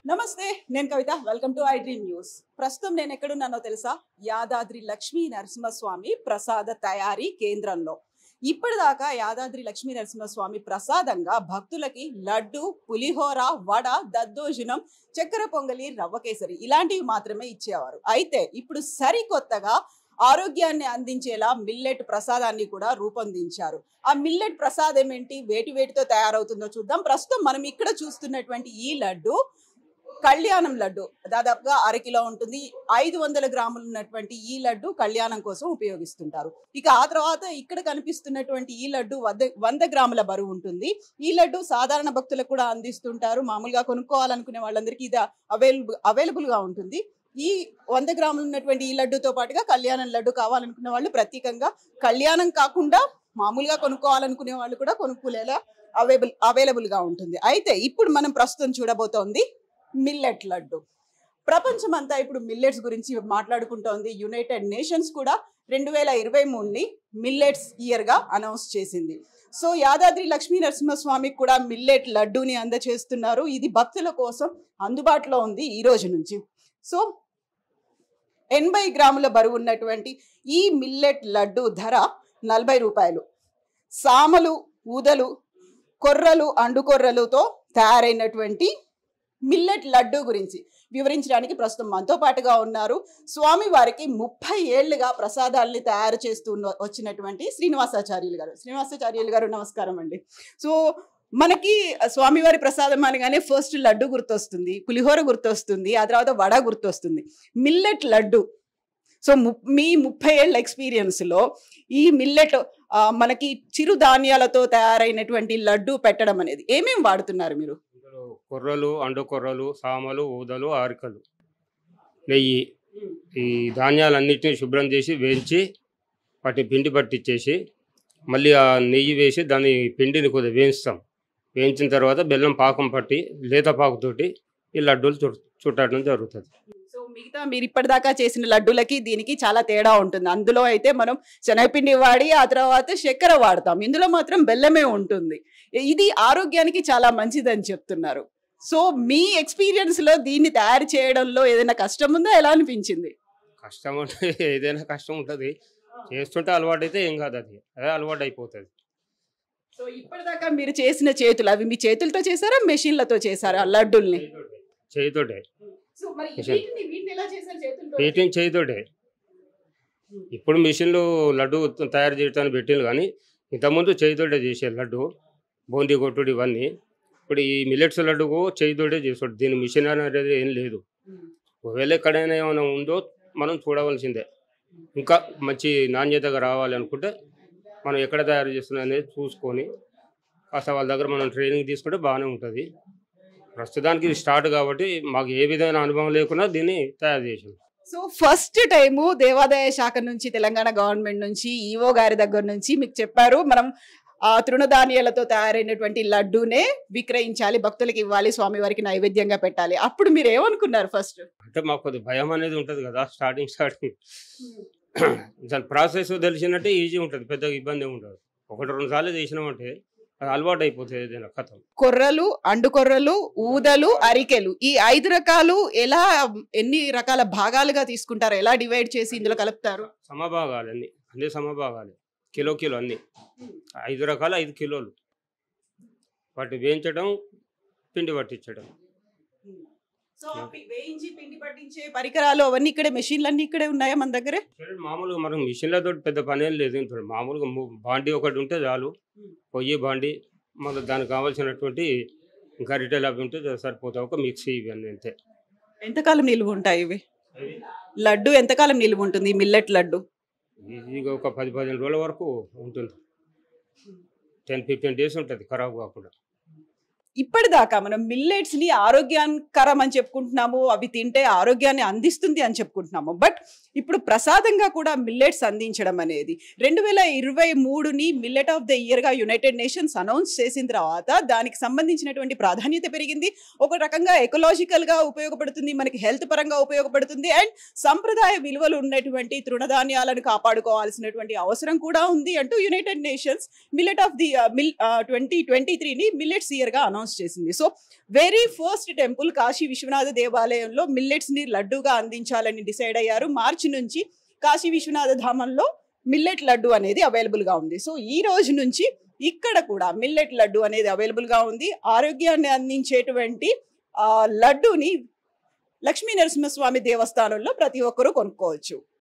నమస్తే, నేను Kavitha. Welcome to I dream news. ప్రస్తుతం నేను ఎక్కడున్నానో తెలుసా? యాదాద్రి లక్ష్మీ నరసింహస్వామి ప్రసాద తయారీ కేంద్రంలో. ఇప్పటిదాకా యాదాద్రి లక్ష్మీ నరసింహస్వామి ప్రసాదంగా భక్తులకి లడ్డు, పులిహోర, వడ, దద్దోజనం, చక్కెర పొంగలి, రవ్వ కేసరి ఇలాంటివి మాత్రమే ఇచ్చేవారు. అయితే ఇప్పుడు సరికొత్తగా ఆరోగ్యాన్ని అందించేలా మిల్లెట్ ప్రసాదాన్ని కూడా రూపొందించారు. ఆ మిల్లెట్ ప్రసాదం ఏంటి, వేటితో తయారవుతుందో చూద్దాం. ప్రస్తుతం మనం ఇక్కడ చూస్తున్నటువంటి ఈ లడ్డు కళ్యాణం లడ్డు, దాదాపుగా 1/2 కిలో ఉంటుంది. 500 గ్రాములు ఉన్నటువంటి ఈ లడ్డు కళ్యాణం కోసం ఉపయోగిస్తుంటారు. ఇక ఆ తర్వాత ఇక్కడ కనిపిస్తున్నటువంటి ఈ లడ్డు 100 గ్రాముల బరువు ఉంటుంది. ఈ లడ్డు సాధారణ భక్తులకు కూడా అందిస్తుంటారు. మామూలుగా కొనుక్కోవాలనుకునే వాళ్ళందరికీ ఇది అవైలబుల్ గా ఉంటుంది. ఈ 100 గ్రాములు ఉన్నటువంటి ఈ లడ్డుతో పాటుగా కళ్యాణం లడ్డు కావాలనుకునే వాళ్ళు ప్రత్యేకంగా, కళ్యాణం కాకుండా మామూలుగా కొనుక్కోవాలనుకునే వాళ్ళు కూడా కొనుక్కునేలా అవైలబుల్ గా ఉంటుంది. అయితే ఇప్పుడు మనం ప్రస్తుతం చూడబోతోంది మిల్లెట్ లడ్డు. ప్రపంచం అంతా ఇప్పుడు మిల్లెట్స్ గురించి మాట్లాడుకుంటోంది. యునైటెడ్ నేషన్స్ కూడా 2023ని మిల్లెట్స్ ఇయర్ గా అనౌన్స్ చేసింది. సో యాదాద్రి లక్ష్మీ నరసింహస్వామికి కూడా మిల్లెట్ లడ్డూని అందజేస్తున్నారు. ఇది భక్తుల కోసం అందుబాటులో ఉంది ఈ రోజు నుంచి. సో 80 గ్రాముల బరువు ఉన్నటువంటి ఈ మిల్లెట్ లడ్డు ధర 40 రూపాయలు. సామలు, ఊదలు, కొర్రలు, అండుకొర్రలతో తయారైనటువంటి మిల్లెట్ లడ్డు గురించి వివరించడానికి ప్రస్తుతం మనతో పాటుగా ఉన్నారు స్వామి వారికి 30 ఏళ్లుగా ప్రసాదాలని తయారు చేస్తూ వచ్చినటువంటి శ్రీనివాసాచార్యులు గారు. శ్రీనివాసాచార్యులు గారు, నమస్కారం అండి. సో మనకి స్వామివారి ప్రసాదం అనగానే ఫస్ట్ లడ్డు గుర్తొస్తుంది, పులిహోర గుర్తొస్తుంది, ఆ తర్వాత వడ గుర్తొస్తుంది. మిల్లెట్ లడ్డు, సో మీ 30 ఏళ్ల ఎక్స్పీరియన్స్లో ఈ మిల్లెట్ మనకి చిరుధాన్యాలతో తయారైనటువంటి లడ్డు పెట్టడం అనేది ఏమేమి వాడుతున్నారు మీరు? కొర్రలు, అండుకొర్రలు, సామలు, ఊదలు, ఆరికలు, నెయ్యి, ఈ ధాన్యాలన్నిటిని శుభ్రం చేసి వేయించి వాటిని పిండి పట్టించేసి మళ్ళీ ఆ నెయ్యి వేసి దాని పిండిని కొద్దిగా వేయిస్తాం. వేయించిన తర్వాత బెల్లం పాకం పట్టి లేత పాకుతోటి ఈ లడ్డూలు చుట్టడం జరుగుతుంది. సో మిగతా మీరు ఇప్పటిదాకా చేసిన లడ్డూలకి దీనికి చాలా తేడా ఉంటుంది. అందులో అయితే మనం శనగపిండి వాడి ఆ తర్వాత చక్కెర వాడతాం, ఇందులో మాత్రం బెల్లమే ఉంటుంది. ఇది ఆరోగ్యానికి చాలా మంచిదని చెప్తున్నారు. సో మీ ఎక్స్పీరియన్స్ లో దీన్ని తయారు చేయడంలో ఏదైనా కష్టం ఉందా, ఎలా అనిపించింది? కష్టం అంటే ఏదైనా కష్టం ఉంటుంది, చేస్తుంటే అలవాటు అయితే ఏం కాదు, అదే అలవాటు అయిపోతుంది. సో ఇప్పటిదాకా మీరు చేసిన చేతులు, అవి మీ చేతులతో చేశారా, మెషిన్లతో చేశారా లడ్డూల్ని? చేయితోటే. చేతులతో వీటిని చేయితోటే. ఇప్పుడు మిషన్లు లడ్డు తయారు చేయడానికి పెట్టింది, కానీ ఇంతకుముందు చేయితోటే చేసే లడ్డు, బూందీ కొట్టుడు ఇవన్నీ. ఇప్పుడు ఈ మిల్లెట్స్ లడ్డుకు చేయితోటే చేస్తాడు. దీని మిషన్ అనేది ఏం లేదు. ఒకవేళ ఎక్కడైనా ఏమైనా ఉందో మనం చూడవలసిందే. ఇంకా మంచి నాణ్యతగా రావాలి అనుకుంటే మనం ఎక్కడ తయారు చేస్తున్నా అనేది చూసుకొని కాస్త వాళ్ళ దగ్గర మనం ట్రైనింగ్ తీసుకుంటే బాగానే ఉంటుంది. ప్రస్తుతానికి ఇది స్టార్ట్ కాబట్టి మాకు ఏ విధమైన అనుభవం లేకుండా దీన్ని తయారు చేసాం. సో ఫస్ట్ టైము దేవాదాయ శాఖ నుంచి, తెలంగాణ గవర్నమెంట్ నుంచి, ఈఓ గారి దగ్గర నుంచి మీకు చెప్పారు, మనం తృణధాన్యాలతో తయారైనటువంటి లడ్డూనే విక్రయించాలి, భక్తులకు ఇవ్వాలి, స్వామివారికి నైవేద్యంగా పెట్టాలి. అప్పుడు మీరు ఏమనుకున్నారు ఫస్ట్? అంటే మాకు కొద్దిగా భయం అనేది ఉంటుంది కదా స్టార్టింగ్. దాని ప్రాసెస్ తెలిసినట్టే ఈజీ ఉంటుంది, పెద్దగా ఇబ్బంది ఉండదు. 1-2 సార్లు చేసినామంటే అది అలవాటు అయిపోతుంది ఏదైనా కథం. కొర్రలు, అండుకొర్రలు, ఊదలు, అరికెలు, ఈ 5 రకాలు ఎలా, ఎన్ని రకాల భాగాలుగా తీసుకుంటారు, ఎలా డివైడ్ చేసి ఇందులో కలుపుతారు? సమభాగాలు, అన్ని సమభాగాలు, కిలో అన్ని 5 రకాలు 5 కిలోలు. వాటి వేయించడం, పిండి పట్టించడం. సో వేయించి పిండి పట్టించే పరికరాలు అవన్నీ ఇక్కడే, మెషిన్లన్నీ ఇక్కడే ఉన్నాయా మన దగ్గర? మామూలుగా మనం మిషన్లతో పెద్ద పని ఏం లేదు. మామూలుగా బాండీ ఒకటి ఉంటే చాలు, పొయ్యి బాండీ, మళ్ళీ దానికి కావాల్సినటువంటి ఇంకా రిటైల్ అవి ఉంటే సరిపోతాయి. ఒక మిక్సీ, ఇవన్నీ అంతే. ఎంతకాలం నిలువ ఉంటాయి ఇవి? లడ్డు ఎంతకాలం నిలువ ఉంటుంది ఈ మిల్లెట్ లడ్డు? ఈజీగా ఒక 10-15 రోజుల వరకు ఉంటుంది. 10-15 డేస్ ఉంటుంది ఖరాబ్ కాకుండా. ఇప్పటిదాకా మనం మిల్లెట్స్ ని ఆరోగ్యకరం అని చెప్పుకుంటున్నాము, అవి తింటే ఆరోగ్యాన్ని అందిస్తుంది అని చెప్పుకుంటున్నాము. బట్ ఇప్పుడు ప్రసాదంగా కూడా మిల్లెట్స్ అందించడం అనేది 2023ని మిల్లెట్ ఆఫ్ ద ఇయర్ గా యునైటెడ్ నేషన్స్ అనౌన్స్ చేసిన తర్వాత దానికి సంబంధించినటువంటి ప్రాధాన్యత పెరిగింది. ఒక రకంగా ఎకలాజికల్ గా ఉపయోగపడుతుంది, మనకి హెల్త్ పరంగా ఉపయోగపడుతుంది, అండ్ సంప్రదాయ విలువలు ఉన్నటువంటి తృణధాన్యాలను కాపాడుకోవాల్సినటువంటి అవసరం కూడా ఉంది అంటూ united nations millet of the 2023ని మిల్లెట్స్ ఇయర్ గా అనౌన్స్ అనౌన్స్ చేసింది. So very first temple Kashi Vishwanatha దేవాలయంలో మిల్లెట్స్ ని లడ్డూగా అందించాలని డిసైడ్ అయ్యారు. మార్చి నుంచి కాశీ విశ్వనాథ ధామంలో మిల్లెట్ లడ్డు అనేది అవైలబుల్ గా ఉంది. సో ఈ రోజు నుంచి ఇక్కడ కూడా మిల్లెట్ లడ్డు అనేది అవైలబుల్ గా ఉంది. ఆరోగ్యాన్ని అందించేటువంటి లడ్డూని లక్ష్మీ నరసింహస్వామి దేవస్థానంలో ప్రతి ఒక్కరూ కొనుక్కోవచ్చు.